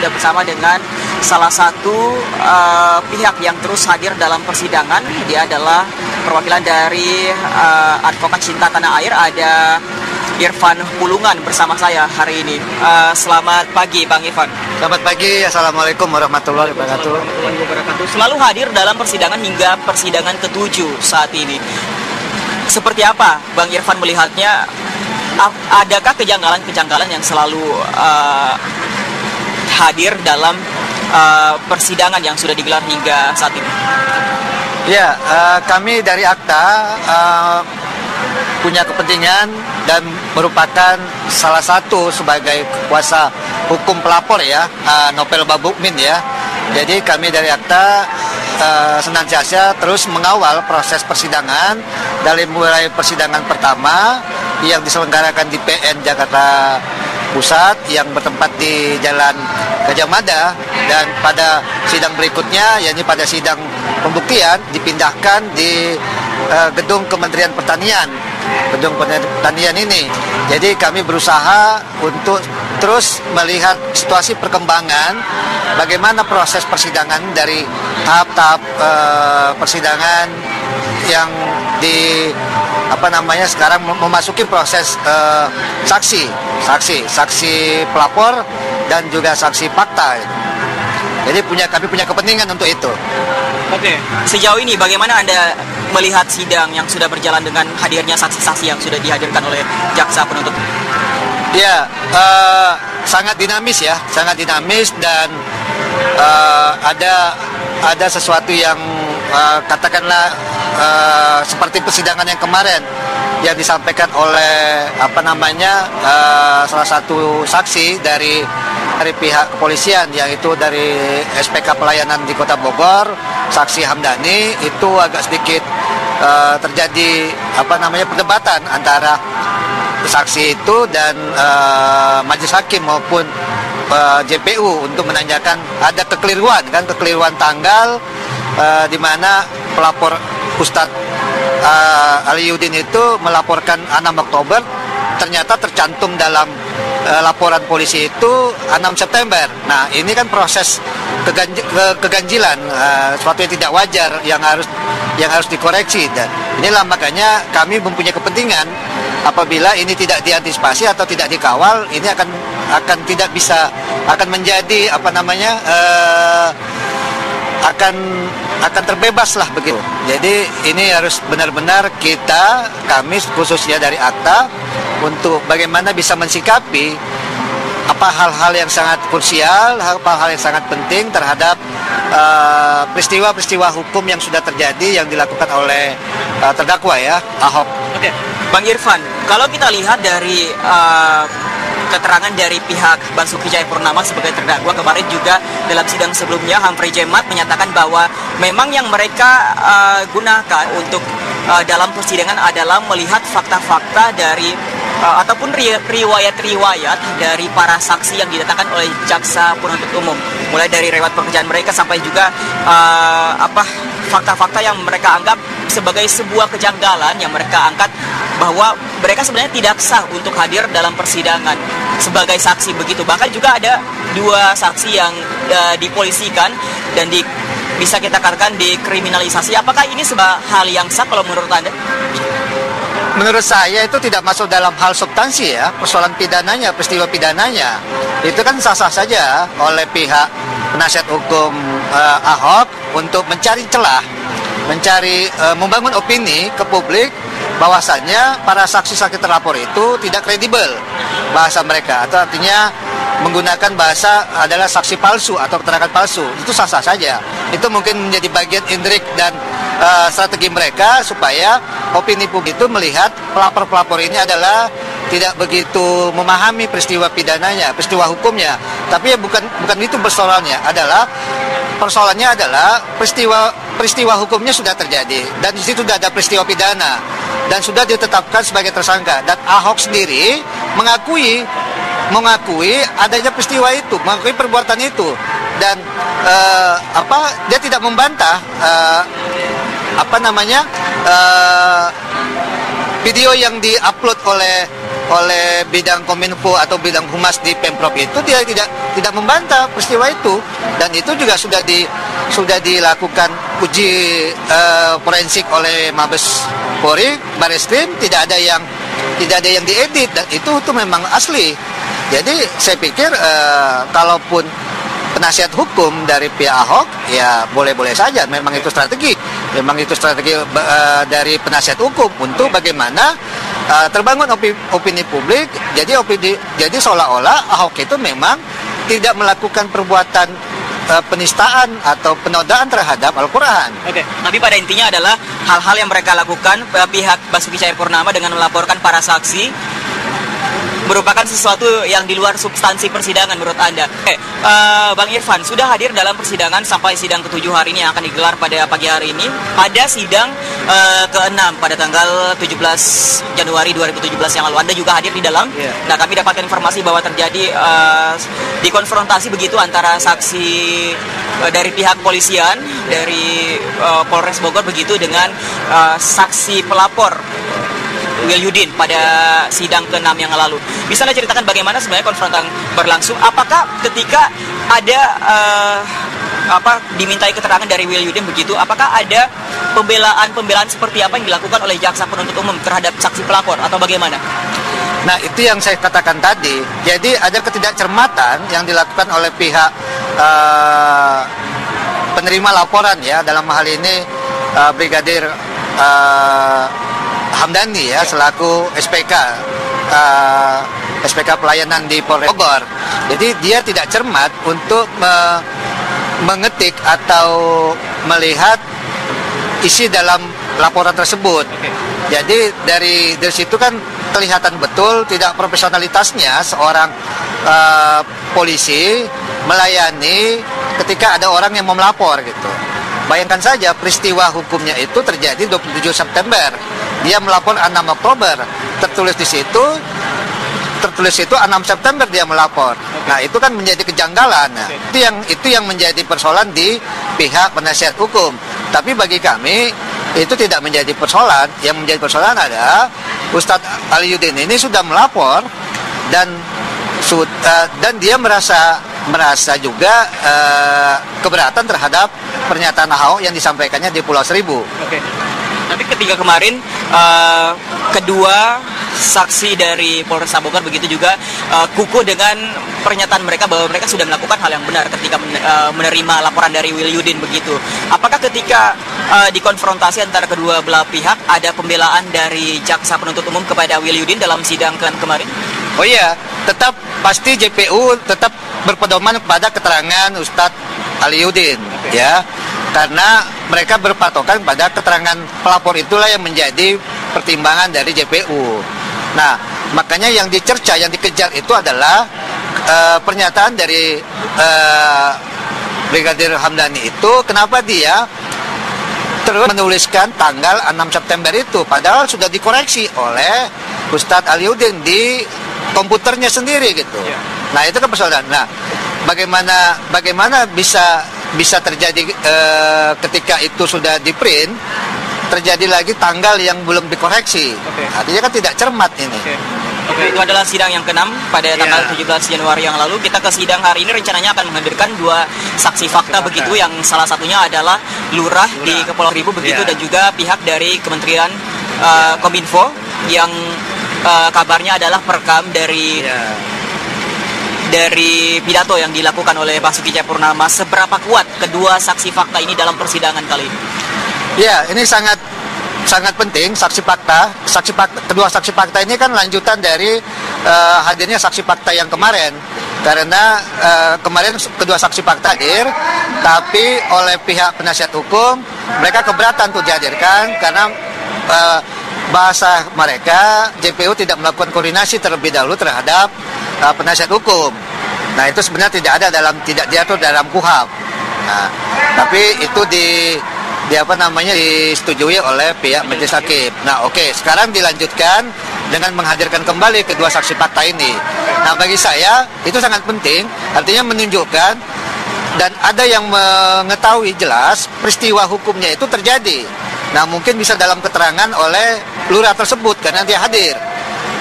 sudah bersama dengan salah satu pihak yang terus hadir dalam persidangan. Dia adalah perwakilan dari Advokat Cinta Tanah Air, ada Irfan Pulungan bersama saya hari ini. Selamat pagi Bang Irfan. Selamat pagi, Assalamualaikum warahmatullahi wabarakatuh. Selalu hadir dalam persidangan hingga persidangan ke-7 saat ini. Seperti apa Bang Irfan melihatnya? Adakah kejanggalan-kejanggalan yang selalu hadir dalam persidangan yang sudah digelar hingga saat ini? Ya, kami dari AKTA punya kepentingan dan merupakan salah satu sebagai kuasa hukum pelapor ya, Nopel Babukmin ya. Jadi kami dari AKTA senantiasa terus mengawal proses persidangan dari mulai persidangan pertama yang diselenggarakan di PN Jakarta Pusat yang bertempat di Jalan Gajah Mada, dan pada sidang berikutnya yakni pada sidang pembuktian dipindahkan di gedung Kementerian Pertanian. Gedung Pertanian ini. Jadi kami berusaha untuk terus melihat situasi perkembangan bagaimana proses persidangan dari tahap-tahap persidangan yang sekarang memasuki proses saksi pelapor dan juga saksi fakta. Jadi kami punya kepentingan untuk itu. Oke, sejauh ini bagaimana Anda melihat sidang yang sudah berjalan dengan hadirnya saksi-saksi yang sudah dihadirkan oleh jaksa penuntut? Ya, sangat dinamis ya, sangat dinamis, dan ada sesuatu yang katakanlah seperti persidangan yang kemarin yang disampaikan oleh salah satu saksi dari pihak kepolisian, yaitu dari SPK Pelayanan di Kota Bogor, saksi Hamdani. Itu agak sedikit terjadi perdebatan antara saksi itu dan majelis hakim maupun JPU untuk menanyakan ada kekeliruan tanggal di mana pelapor Ustadz Aliuddin itu melaporkan 6 Oktober, ternyata tercantum dalam laporan polisi itu 6 September. Nah, ini kan proses keganjilan, sesuatu yang tidak wajar yang harus dikoreksi. Dan inilah makanya kami mempunyai kepentingan apabila ini tidak diantisipasi atau tidak dikawal, ini akan tidak bisa, akan menjadi akan terbebas lah begitu. Jadi ini harus benar-benar kami khususnya dari AKTA untuk bagaimana bisa mensikapi hal-hal yang sangat krusial, hal-hal yang sangat penting terhadap peristiwa-peristiwa hukum yang sudah terjadi yang dilakukan oleh terdakwa ya, Ahok. Oke, Bang Irfan, kalau kita lihat dari keterangan dari pihak Basuki Cahayapurnama sebagai terdakwa, kemarin juga dalam sidang sebelumnya Humphrey Jemat menyatakan bahwa memang yang mereka gunakan untuk dalam persidangan adalah melihat fakta-fakta dari ataupun riwayat-riwayat dari para saksi yang didatangkan oleh jaksa penuntut umum, mulai dari riwayat pekerjaan mereka sampai juga fakta-fakta yang mereka anggap sebagai sebuah kejanggalan yang mereka angkat bahwa mereka sebenarnya tidak sah untuk hadir dalam persidangan sebagai saksi begitu. Bahkan juga ada 2 saksi yang dipolisikan dan bisa kita katakan dikriminalisasi. Apakah ini sebuah hal yang sah kalau menurut Anda? Menurut saya itu tidak masuk dalam hal substansi ya, persoalan pidananya, peristiwa pidananya. Itu kan sah-sah saja oleh pihak penasihat hukum Ahok untuk mencari celah, membangun opini ke publik bahwasannya para saksi-saksi terlapor itu tidak kredibel bahasa mereka, atau artinya menggunakan bahasa adalah saksi palsu atau keterangan palsu. Itu sah-sah saja. Itu mungkin menjadi bagian intrik dan strategi mereka supaya opini publik itu melihat pelapor-pelapor ini adalah tidak begitu memahami peristiwa pidananya, peristiwa hukumnya. Tapi ya bukan itu persoalannya. Persoalannya adalah peristiwa hukumnya sudah terjadi dan di situ sudah ada peristiwa pidana dan sudah ditetapkan sebagai tersangka, dan Ahok sendiri mengakui adanya peristiwa itu, mengakui perbuatan itu, dan dia tidak membantah video yang diupload oleh oleh bidang Kominfo atau bidang Humas di Pemprov itu dia tidak membantah peristiwa itu, dan itu juga sudah dilakukan uji forensik oleh Mabes Polri, Barreskrim, tidak ada yang diedit, dan itu memang asli. Jadi saya pikir kalaupun penasihat hukum dari pihak Ahok, ya boleh-boleh saja, memang itu strategi dari penasihat hukum untuk bagaimana terbangun opini publik. Jadi seolah-olah Ahok itu memang tidak melakukan perbuatan penistaan atau penodaan terhadap Al-Quran. Oke, tapi pada intinya adalah hal-hal yang mereka lakukan pihak Basuki Cahayapurnama dengan melaporkan para saksi merupakan sesuatu yang di luar substansi persidangan menurut Anda. Bang Irfan, sudah hadir dalam persidangan sampai sidang ke-7 hari ini yang akan digelar pada pagi hari ini. Pada sidang ke-6 pada tanggal 17 Januari 2017 yang lalu, Anda juga hadir di dalam. Yeah. Nah, kami dapatkan informasi bahwa terjadi dikonfrontasi begitu antara saksi dari pihak polisian, dari Polres Bogor begitu dengan saksi pelapor Wilyudin pada sidang ke-6 yang lalu. Bisa Anda ceritakan bagaimana sebenarnya konfrontasi berlangsung? Apakah ketika ada dimintai keterangan dari Wilyudin begitu, apakah ada pembelaan seperti apa yang dilakukan oleh jaksa penuntut umum terhadap saksi pelapor atau bagaimana? Nah, itu yang saya katakan tadi. Jadi ada ketidakcermatan yang dilakukan oleh pihak penerima laporan, ya, dalam hal ini Brigadir Hamdani, ya, selaku SPK pelayanan di Polres Bogor. Jadi dia tidak cermat untuk mengetik atau melihat isi dalam laporan tersebut. Jadi dari situ kan kelihatan betul tidak profesionalitasnya seorang polisi melayani ketika ada orang yang mau melapor gitu. Bayangkan saja peristiwa hukumnya itu terjadi 27 September. Dia melapor 6 Oktober. Tertulis di situ 6 September dia melapor. Nah, itu kan menjadi kejanggalan. Nah, itu yang menjadi persoalan di pihak penasihat hukum. Tapi bagi kami itu tidak menjadi persoalan. Yang menjadi persoalan adalah Ustadz Aliuddin ini sudah melapor dan dia merasa juga keberatan terhadap pernyataan Ahok yang disampaikannya di Pulau Seribu. Oke. Tapi ketika kemarin kedua saksi dari Polres Bogor begitu juga kukuh dengan pernyataan mereka bahwa mereka sudah melakukan hal yang benar ketika menerima laporan dari Wilyudin begitu. Apakah ketika dikonfrontasi antara kedua belah pihak ada pembelaan dari jaksa penuntut umum kepada Wilyudin dalam sidang kemarin? Oh iya, tetap pasti JPU tetap berpedoman kepada keterangan Ustadz Aliuddin, ya, karena mereka berpatokan pada keterangan pelapor itulah yang menjadi pertimbangan dari JPU. Nah, makanya yang dicerca, yang dikejar itu adalah pernyataan dari Brigadir Hamdani itu, kenapa dia terus menuliskan tanggal 6 September itu, padahal sudah dikoreksi oleh Ustadz Aliuddin di komputernya sendiri gitu. Nah, itu kan persoalan. Nah, bagaimana bisa terjadi ketika itu sudah di print terjadi lagi tanggal yang belum dikoreksi. Artinya kan tidak cermat ini. Oke, itu adalah sidang yang ke-6 pada tanggal 17 Januari yang lalu. Kita ke sidang hari ini rencananya akan menghadirkan 2 saksi fakta begitu, yang salah satunya adalah lurah di Kepulauan Seribu begitu, dan juga pihak dari Kementerian Kominfo yang kabarnya adalah perekam dari pidato yang dilakukan oleh Basuki Cahayapurnama. Seberapa kuat kedua saksi fakta ini dalam persidangan kali ini? Ya, ini sangat penting kedua saksi fakta ini kan lanjutan dari hadirnya saksi fakta yang kemarin. Karena kemarin kedua saksi fakta hadir, tapi oleh pihak penasihat hukum mereka keberatan untuk dihadirkan karena bahasa mereka JPU tidak melakukan koordinasi terlebih dahulu terhadap penasihat hukum. Nah, itu sebenarnya tidak diatur dalam KUHP. Nah, tapi itu disetujui oleh pihak majelis hakim. Nah, oke, sekarang dilanjutkan dengan menghadirkan kembali kedua saksi fakta ini. Nah, bagi saya itu sangat penting, artinya menunjukkan dan ada yang mengetahui jelas peristiwa hukumnya itu terjadi. Nah, mungkin bisa dalam keterangan oleh lurah tersebut karena dia hadir.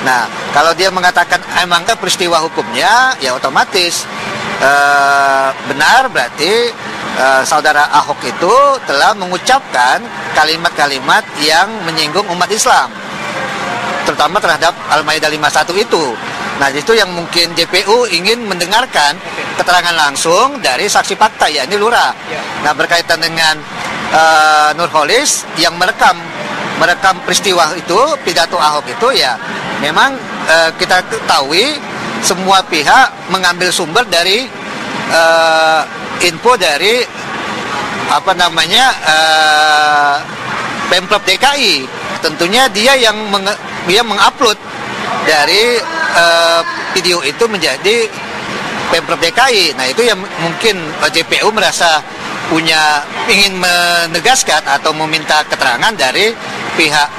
Nah, Kalau dia mengatakan emangnya peristiwa hukumnya, ya otomatis benar, berarti saudara Ahok itu telah mengucapkan kalimat-kalimat yang menyinggung umat Islam, terutama terhadap Al-Maidah 51 itu. Nah, itu yang mungkin JPU ingin mendengarkan keterangan langsung dari saksi fakta, yakni lurah. Nah, berkaitan dengan Nurholis yang merekam peristiwa itu, pidato Ahok itu, ya memang kita ketahui semua pihak mengambil sumber dari info dari Pemprov DKI. Tentunya dia yang mengupload dari video itu menjadi Pemprov DKI. Nah, itu yang mungkin JPU merasa ingin menegaskan atau meminta keterangan dari pihak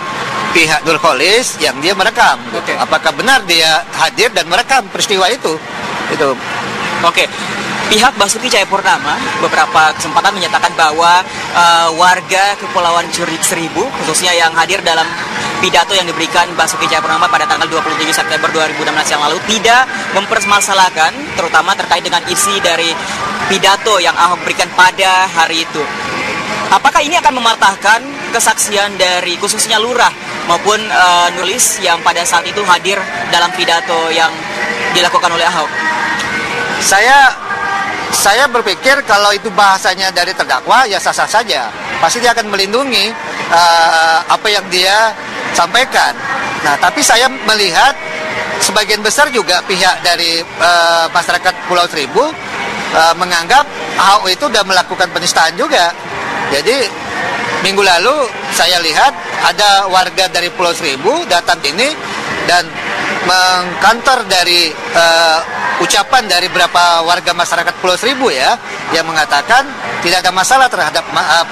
Nurholis yang dia merekam. Gitu. Apakah benar dia hadir dan merekam peristiwa itu? Itu. Oke. Pihak Basuki Cahayapurnama beberapa kesempatan menyatakan bahwa warga Kepulauan Seribu, khususnya yang hadir dalam pidato yang diberikan Basuki Cahayapurnama pada tanggal 27 September 2016 yang lalu, tidak mempermasalahkan, terutama terkait dengan isi dari pidato yang Ahok berikan pada hari itu. Apakah ini akan mematahkan kesaksian dari khususnya lurah maupun Nurholis yang pada saat itu hadir dalam pidato yang dilakukan oleh Ahok? Saya berpikir kalau itu bahasanya dari terdakwa, ya sah-sah saja. Pasti dia akan melindungi apa yang dia sampaikan. Nah, tapi saya melihat sebagian besar juga pihak dari masyarakat Pulau Seribu menganggap Ahok itu sudah melakukan penistaan juga. Jadi minggu lalu saya lihat ada warga dari Pulau Seribu datang ini dan mengkantor dari ucapan dari beberapa warga masyarakat Pulau Seribu, ya, yang mengatakan tidak ada masalah terhadap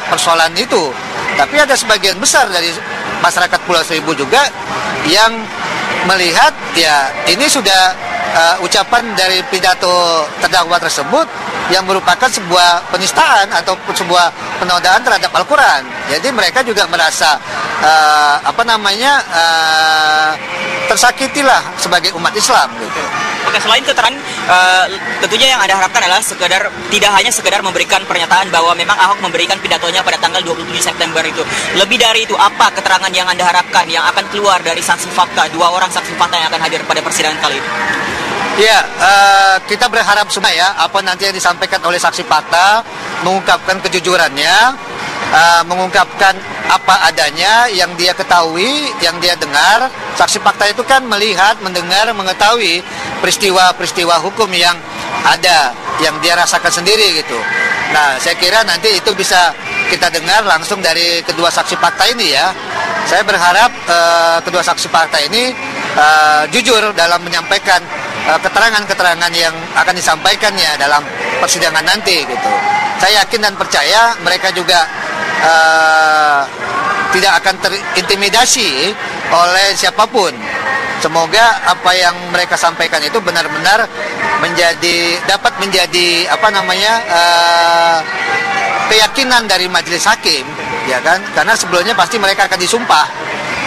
persoalan itu. Tapi ada sebagian besar dari masyarakat Pulau Seribu juga yang melihat, ya, ini sudah ucapan dari pidato terdakwa tersebut yang merupakan sebuah penistaan atau sebuah penodaan terhadap Al-Quran. Jadi mereka juga merasa tersakitilah sebagai umat Islam gitu. Oke, selain keterangan, tentunya yang Anda harapkan adalah tidak hanya sekedar memberikan pernyataan bahwa memang Ahok memberikan pidatonya pada tanggal 27 September itu. Lebih dari itu, apa keterangan yang Anda harapkan yang akan keluar dari saksi fakta, 2 orang saksi fakta yang akan hadir pada persidangan kali ini? Ya, kita berharap semua, ya, apa nanti yang disampaikan oleh saksi fakta, mengungkapkan kejujurannya, mengungkapkan apa adanya yang dia ketahui, yang dia dengar. Saksi fakta itu kan melihat, mendengar, mengetahui peristiwa-peristiwa hukum yang ada, yang dia rasakan sendiri gitu. Nah, saya kira nanti itu bisa kita dengar langsung dari kedua saksi fakta ini, ya. Saya berharap kedua saksi fakta ini jujur dalam menyampaikan keterangan-keterangan yang akan disampaikannya dalam persidangan nanti gitu. Saya yakin dan percaya mereka juga tidak akan terintimidasi oleh siapapun. Semoga apa yang mereka sampaikan itu benar-benar dapat menjadi keyakinan dari majelis hakim, ya kan? Karena sebelumnya pasti mereka akan disumpah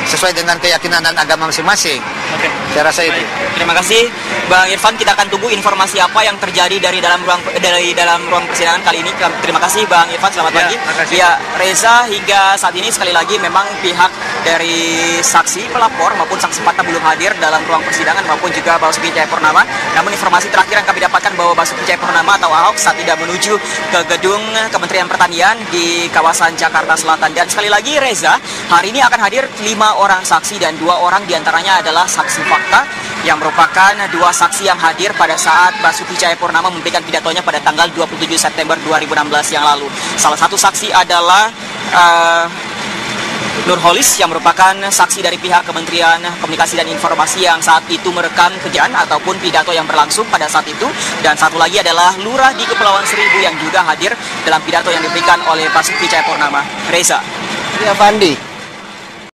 sesuai dengan keyakinan dan agama masing-masing. Oke. Saya rasa itu. Terima kasih, Bang Irfan. Kita akan tunggu informasi apa yang terjadi dari dalam ruang persidangan kali ini. Terima kasih, Bang Irfan. Selamat pagi. Ya, Reza, hingga saat ini sekali lagi memang pihak dari saksi pelapor maupun saksi fakta belum hadir dalam ruang persidangan maupun juga Basuki Cahayapurnama. Namun informasi terakhir yang kami dapatkan bahwa Basuki Cahayapurnama atau Ahok saat tidak menuju ke gedung Kementerian Pertanian di kawasan Jakarta Selatan. Dan sekali lagi, Reza, hari ini akan hadir 5 orang saksi dan 2 orang diantaranya adalah saksi fakta yang merupakan 2 saksi yang hadir pada saat Basuki Cahayapurnama memberikan pidatonya pada tanggal 27 September 2016 yang lalu. Salah satu saksi adalah Nurholis yang merupakan saksi dari pihak Kementerian Komunikasi dan Informasi yang saat itu merekam kejadian ataupun pidato yang berlangsung pada saat itu. Dan satu lagi adalah lurah di Kepulauan Seribu yang juga hadir dalam pidato yang diberikan oleh Basuki Cahayapurnama. Reza. Ya, Pandi.